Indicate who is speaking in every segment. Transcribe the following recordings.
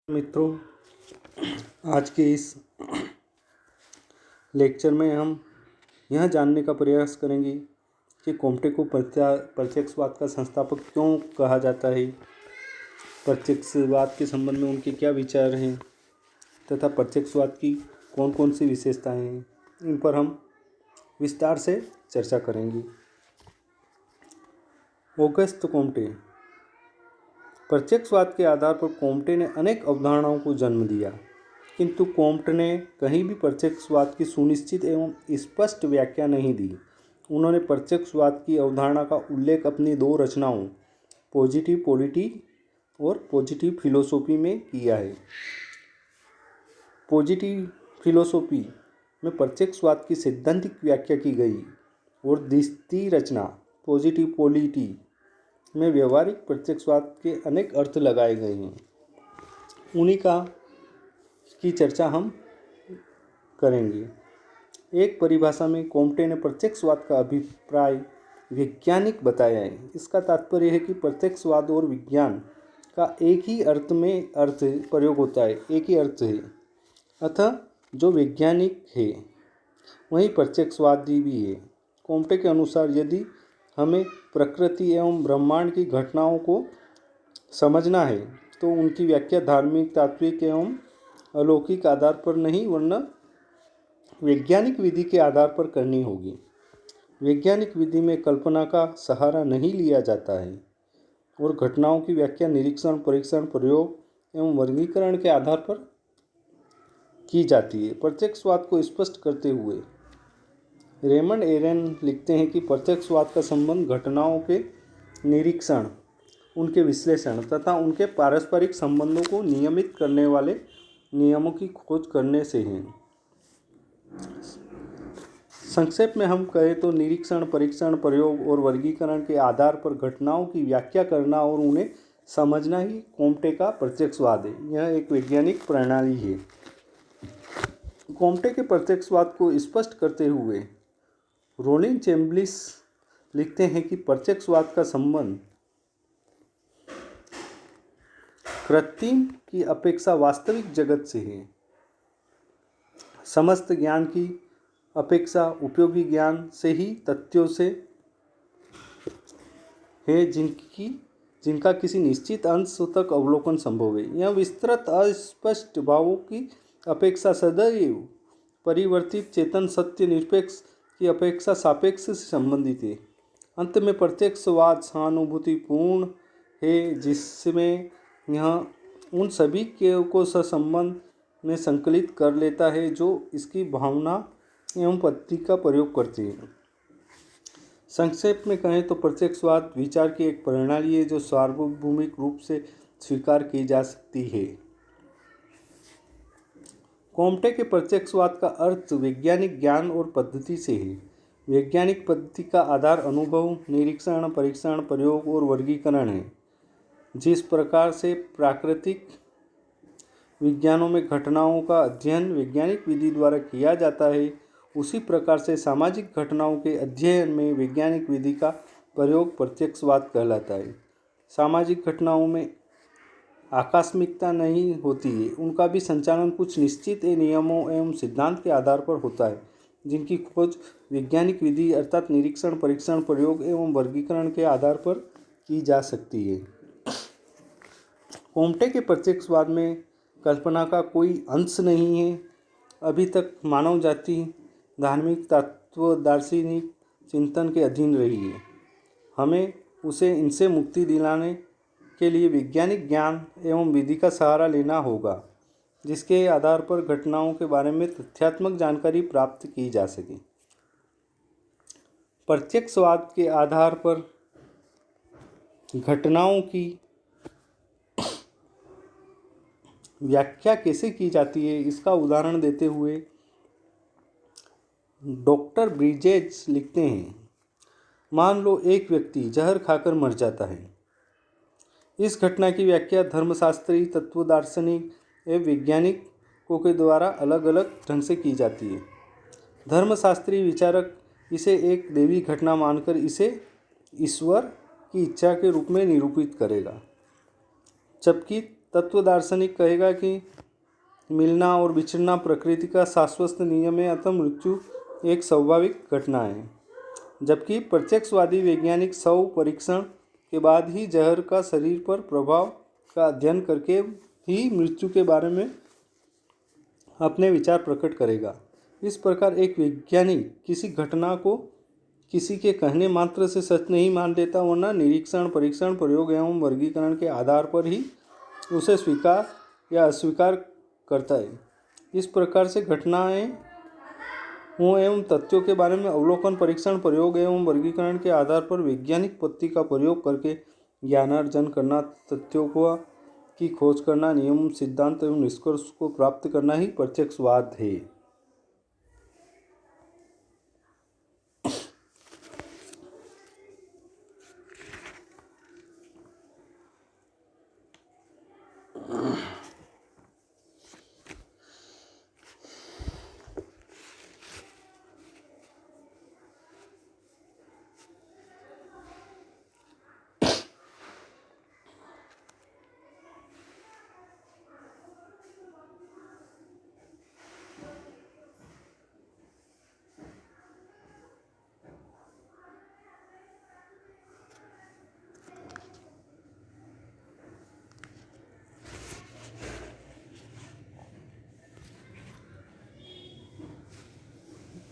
Speaker 1: मित्रों, आज के इस लेक्चर में हम यह जानने का प्रयास करेंगे कि कोम्टे को प्रत्यक्षवाद का संस्थापक क्यों कहा जाता है, प्रत्यक्षवाद के संबंध में उनके क्या विचार हैं तथा प्रत्यक्षवाद की कौन कौन सी विशेषताएं हैं, इन पर हम विस्तार से चर्चा करेंगे। ऑगस्ट कोम्टे। प्रत्यक्षवाद के आधार पर कोम्टे ने अनेक अवधारणाओं को जन्म दिया, किंतु कोम्टे ने कहीं भी प्रत्यक्षवाद की सुनिश्चित एवं स्पष्ट व्याख्या नहीं दी। उन्होंने प्रत्यक्षवाद की अवधारणा का उल्लेख अपनी दो रचनाओं पॉजिटिव पॉलिटी और पॉजिटिव फिलोसॉफी में किया है। पॉजिटिव फिलोसॉफी में प्रत्यक्षवाद की सैद्धांतिक व्याख्या की गई और द्वितीय रचना पॉजिटिव पॉलिटी में व्यवहारिक प्रत्यक्षवाद के अनेक अर्थ लगाए गए हैं। उन्हीं की चर्चा हम करेंगे। एक परिभाषा में कोम्टे ने प्रत्यक्षवाद का अभिप्राय वैज्ञानिक बताया है। इसका तात्पर्य है कि प्रत्यक्षवाद और विज्ञान का एक ही अर्थ में प्रयोग होता है, एक ही अर्थ है। अतः जो वैज्ञानिक है वही प्रत्यक्षवादी भी है। कोम्टे के अनुसार यदि हमें प्रकृति एवं ब्रह्मांड की घटनाओं को समझना है तो उनकी व्याख्या धार्मिक, तात्विक एवं अलौकिक आधार पर नहीं वरना वैज्ञानिक विधि के आधार पर करनी होगी। वैज्ञानिक विधि में कल्पना का सहारा नहीं लिया जाता है और घटनाओं की व्याख्या निरीक्षण, परीक्षण, प्रयोग एवं वर्गीकरण के आधार पर की जाती है। प्रत्यक्षवाद को स्पष्ट करते हुए रेमंड एरेन लिखते हैं कि प्रत्यक्षवाद का संबंध घटनाओं के निरीक्षण, उनके विश्लेषण तथा उनके पारस्परिक संबंधों को नियमित करने वाले नियमों की खोज करने से है। संक्षेप में हम कहें तो निरीक्षण, परीक्षण, प्रयोग और वर्गीकरण के आधार पर घटनाओं की व्याख्या करना और उन्हें समझना ही कोम्टे का प्रत्यक्षवाद है। यह एक वैज्ञानिक प्रणाली है। कोम्टे के प्रत्यक्षवाद को स्पष्ट करते हुए रोलिन चैम्बलिस लिखते हैं कि प्रत्यक्षवाद का संबंध कृत्रिम की अपेक्षा वास्तविक जगत से है। समस्त ज्ञान की अपेक्षा उपयोगी ज्ञान से ही तथ्यों से है जिनका किसी निश्चित अंश तक अवलोकन संभव है। यह विस्तृत अस्पष्ट भावों की अपेक्षा सदैव परिवर्तित चेतन सत्य निरपेक्ष की अपेक्षा सापेक्ष से संबंधित है। अंत में प्रत्यक्षवाद सहानुभूतिपूर्ण है, जिसमें यह उन सभी को संबंध में संकलित कर लेता है जो इसकी भावना एवं पद्धति का प्रयोग करते हैं। संक्षेप में कहें तो प्रत्यक्षवाद विचार की एक प्रणाली है जो सार्वभौमिक रूप से स्वीकार की जा सकती है। कोम्टे के प्रत्यक्षवाद का अर्थ वैज्ञानिक ज्ञान और पद्धति से है। वैज्ञानिक पद्धति का आधार अनुभव, निरीक्षण, परीक्षण, प्रयोग और वर्गीकरण है। जिस प्रकार से प्राकृतिक विज्ञानों में घटनाओं का अध्ययन वैज्ञानिक विधि द्वारा किया जाता है, उसी प्रकार से सामाजिक घटनाओं के अध्ययन में वैज्ञानिक विधि का प्रयोग प्रत्यक्षवाद कहलाता है। सामाजिक घटनाओं में आकस्मिकता नहीं होती है, उनका भी संचालन कुछ निश्चित नियमों एवं सिद्धांत के आधार पर होता है, जिनकी खोज वैज्ञानिक विधि अर्थात निरीक्षण, परीक्षण, प्रयोग एवं वर्गीकरण के आधार पर की जा सकती है। कोम्टे के प्रत्यक्षवाद में कल्पना का कोई अंश नहीं है। अभी तक मानव जाति धार्मिक, तत्व, दार्शनिक चिंतन के अधीन रही है। हमें उसे इनसे मुक्ति दिलाने के लिए वैज्ञानिक ज्ञान एवं विधि का सहारा लेना होगा, जिसके आधार पर घटनाओं के बारे में तथ्यात्मक जानकारी प्राप्त की जा सके। प्रत्यक्षवाद के आधार पर घटनाओं की व्याख्या कैसे की जाती है, इसका उदाहरण देते हुए डॉक्टर ब्रिजेज लिखते हैं, मान लो एक व्यक्ति जहर खाकर मर जाता है। इस घटना की व्याख्या धर्मशास्त्री, तत्व दार्शनिक एवं वैज्ञानिकों के द्वारा अलग अलग ढंग से की जाती है। धर्मशास्त्री विचारक इसे एक दैवी घटना मानकर इसे ईश्वर की इच्छा के रूप में निरूपित करेगा, जबकि तत्व दार्शनिक कहेगा कि मिलना और बिछड़ना प्रकृति का शाश्वत नियम है, अतः मृत्यु एक स्वाभाविक घटना है। जबकि प्रत्यक्षवादी वैज्ञानिक शव परीक्षण के बाद ही जहर का शरीर पर प्रभाव का अध्ययन करके ही मृत्यु के बारे में अपने विचार प्रकट करेगा। इस प्रकार एक वैज्ञानिक किसी घटना को किसी के कहने मात्र से सच नहीं मान लेता, वरना निरीक्षण, परीक्षण, प्रयोग एवं वर्गीकरण के आधार पर ही उसे स्वीकार या अस्वीकार करता है। इस प्रकार से घटनाएं एवं तथ्यों के बारे में अवलोकन, परीक्षण, प्रयोग एवं वर्गीकरण के आधार पर वैज्ञानिक पद्धति का प्रयोग करके ज्ञानार्जन करना, तथ्यों को की खोज करना, नियम, सिद्धांत एवं निष्कर्ष को प्राप्त करना ही प्रत्यक्षवाद है।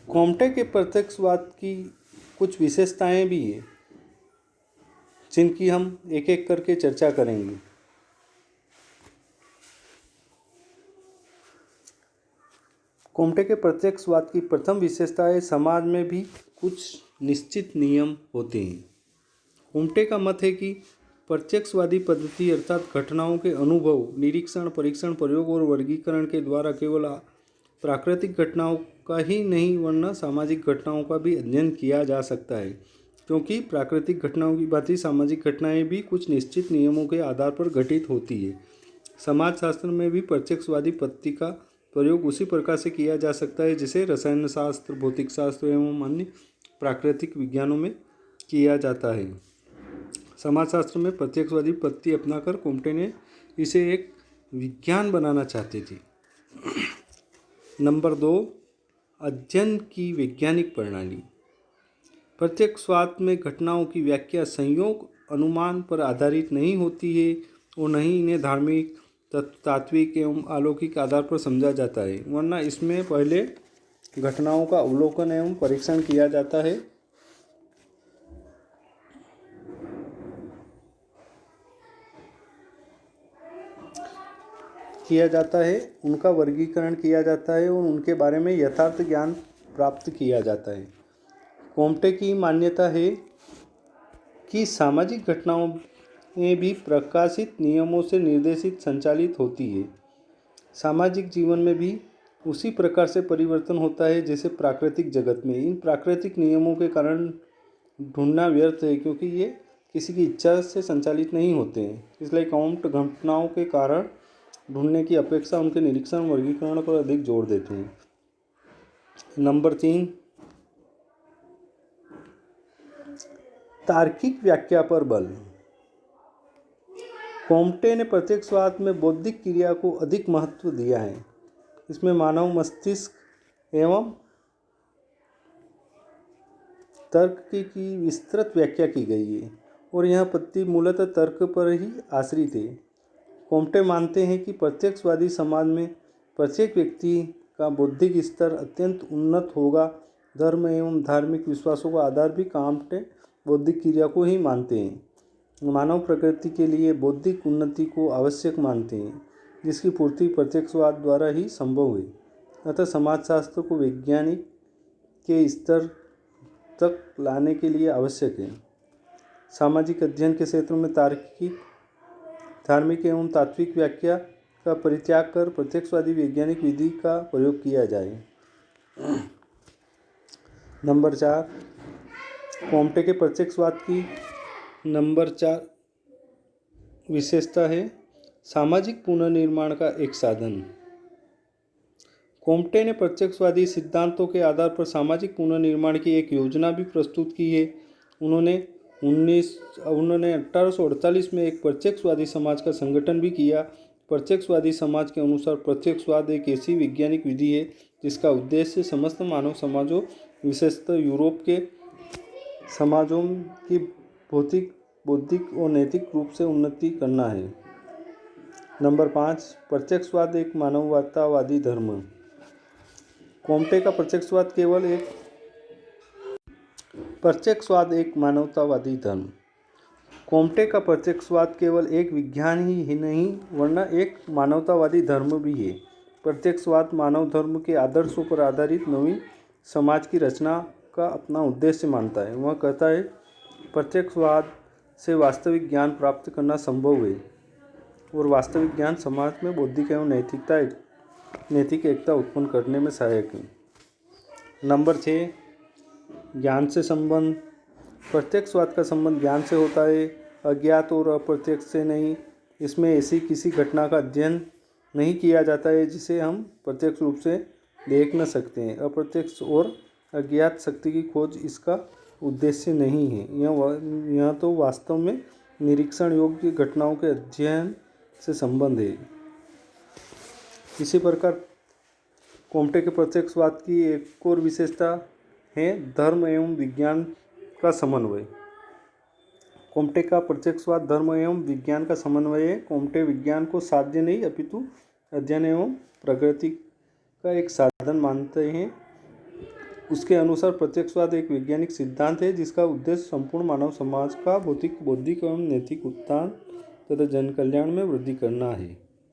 Speaker 1: कॉम्टे के प्रत्यक्षवाद की कुछ विशेषताएं भी है, जिनकी हम एक एक करके चर्चा करेंगे। कॉम्टे के प्रत्यक्षवाद की प्रथम विशेषता है, समाज में भी कुछ निश्चित नियम होते हैं। कॉम्टे का मत है कि प्रत्यक्षवादी पद्धति अर्थात घटनाओं के अनुभव, निरीक्षण, परीक्षण, प्रयोग और वर्गीकरण के द्वारा केवल प्राकृतिक घटनाओं का ही नहीं वरना सामाजिक घटनाओं का भी अध्ययन किया जा सकता है, क्योंकि प्राकृतिक घटनाओं की भांति सामाजिक घटनाएं भी कुछ निश्चित नियमों के आधार पर घटित होती है। समाजशास्त्र में भी प्रत्यक्षवादी पद्धति का प्रयोग उसी प्रकार से किया जा सकता है जैसे रसायन शास्त्र, भौतिक शास्त्र एवं अन्य प्राकृतिक विज्ञानों में किया जाता है। समाजशास्त्र में प्रत्यक्षवादी पद्धति अपनाकर कॉम्टे ने इसे एक विज्ञान बनाना चाहते थे। नंबर 2, अध्ययन की वैज्ञानिक प्रणाली। प्रत्यक्षवाद में घटनाओं की व्याख्या संयोग, अनुमान पर आधारित नहीं होती है और न ही इन्हें धार्मिक, तात्विक एवं अलौकिक आधार पर समझा जाता है, वरना इसमें पहले घटनाओं का अवलोकन एवं परीक्षण किया जाता है, उनका वर्गीकरण किया जाता है और उनके बारे में यथार्थ ज्ञान प्राप्त किया जाता है। कॉम्टे की मान्यता है कि सामाजिक घटनाओं में भी प्रकाशित नियमों से निर्देशित संचालित होती है। सामाजिक जीवन में भी उसी प्रकार से परिवर्तन होता है जैसे प्राकृतिक जगत में। इन प्राकृतिक नियमों के कारण ढूंढना व्यर्थ है, क्योंकि ये किसी की इच्छा से संचालित नहीं होते हैं। इसलिए कॉम्टे घटनाओं के कारण ढूंढने की अपेक्षा उनके निरीक्षण, वर्गीकरण पर अधिक जोर देते हैं। नंबर 3, तार्किक व्याख्या पर बल। कॉम्टे ने प्रत्यक्षवाद में बौद्धिक क्रिया को अधिक महत्व दिया है। इसमें मानव मस्तिष्क एवं तर्क की विस्तृत व्याख्या की गई है और यह पद्धति मूलतः तर्क पर ही आश्रित है। कॉम्टे मानते हैं कि प्रत्यक्षवादी समाज में प्रत्येक व्यक्ति का बौद्धिक स्तर अत्यंत उन्नत होगा। धर्म एवं धार्मिक विश्वासों का आधार भी कॉम्टे बौद्धिक क्रिया को ही मानते हैं। मानव प्रकृति के लिए बौद्धिक उन्नति को आवश्यक मानते हैं, जिसकी पूर्ति प्रत्यक्षवाद द्वारा ही संभव है। अतः समाजशास्त्र को वैज्ञानिक के स्तर तक लाने के लिए आवश्यक है। सामाजिक अध्ययन के क्षेत्र में तार्किक, धार्मिक एवं तात्विक व्याख्या का परित्याग कर प्रत्यक्षवादी वैज्ञानिक विधि का प्रयोग किया जाए। नंबर 4, कॉम्टे के प्रत्यक्षवाद की नंबर 4 विशेषता है सामाजिक पुनर्निर्माण का एक साधन। कॉम्टे ने प्रत्यक्षवादी सिद्धांतों के आधार पर सामाजिक पुनर्निर्माण की एक योजना भी प्रस्तुत की है। उन्होंने 1848 में एक प्रत्यक्षवादी समाज का संगठन भी किया प्रत्यक्षवादी समाज के अनुसार प्रत्यक्षवाद एक ऐसी वैज्ञानिक विधि है जिसका उद्देश्य समस्त मानव समाजों, विशेषतः यूरोप के समाजों की भौतिक, बौद्धिक और नैतिक रूप से उन्नति करना है। नंबर 5, प्रत्यक्षवाद एक मानवतावादी धर्म। कॉम्टे का प्रत्यक्षवाद एक मानवतावादी धर्म। कॉम्टे का प्रत्यक्षवाद केवल एक विज्ञान ही नहीं वरना एक मानवतावादी धर्म भी है। प्रत्यक्षवाद मानव धर्म के आदर्शों पर आधारित नवीन समाज की रचना का अपना उद्देश्य मानता है। वह कहता है प्रत्यक्षवाद से वास्तविक ज्ञान प्राप्त करना संभव है और वास्तविक ज्ञान समाज में बौद्धिक एवं नैतिक एकता उत्पन्न करने में सहायक है। नंबर 6, ज्ञान से संबंध। प्रत्यक्षवाद का संबंध ज्ञान से होता है, अज्ञात और अप्रत्यक्ष से नहीं। इसमें ऐसी किसी घटना का अध्ययन नहीं किया जाता है जिसे हम प्रत्यक्ष रूप से देख न सकते हैं। अप्रत्यक्ष और अज्ञात शक्ति की खोज इसका उद्देश्य नहीं है। यह तो वास्तव में निरीक्षण योग्य घटनाओं के अध्ययन से संबंध है। इसी प्रकार कॉम्टे के प्रत्यक्षवाद की एक और विशेषता है धर्म एवं विज्ञान का समन्वय। कॉम्टे का प्रत्यक्षवाद धर्म एवं विज्ञान का समन्वय है। कॉम्टे विज्ञान को साध्य नहीं अपितु अध्ययन एवं प्रगति का एक साधन मानते हैं। उसके अनुसार प्रत्यक्षवाद एक वैज्ञानिक सिद्धांत है जिसका उद्देश्य संपूर्ण मानव समाज का भौतिक, बौद्धिक एवं नैतिक उत्थान तथा जन कल्याण में वृद्धि करना है।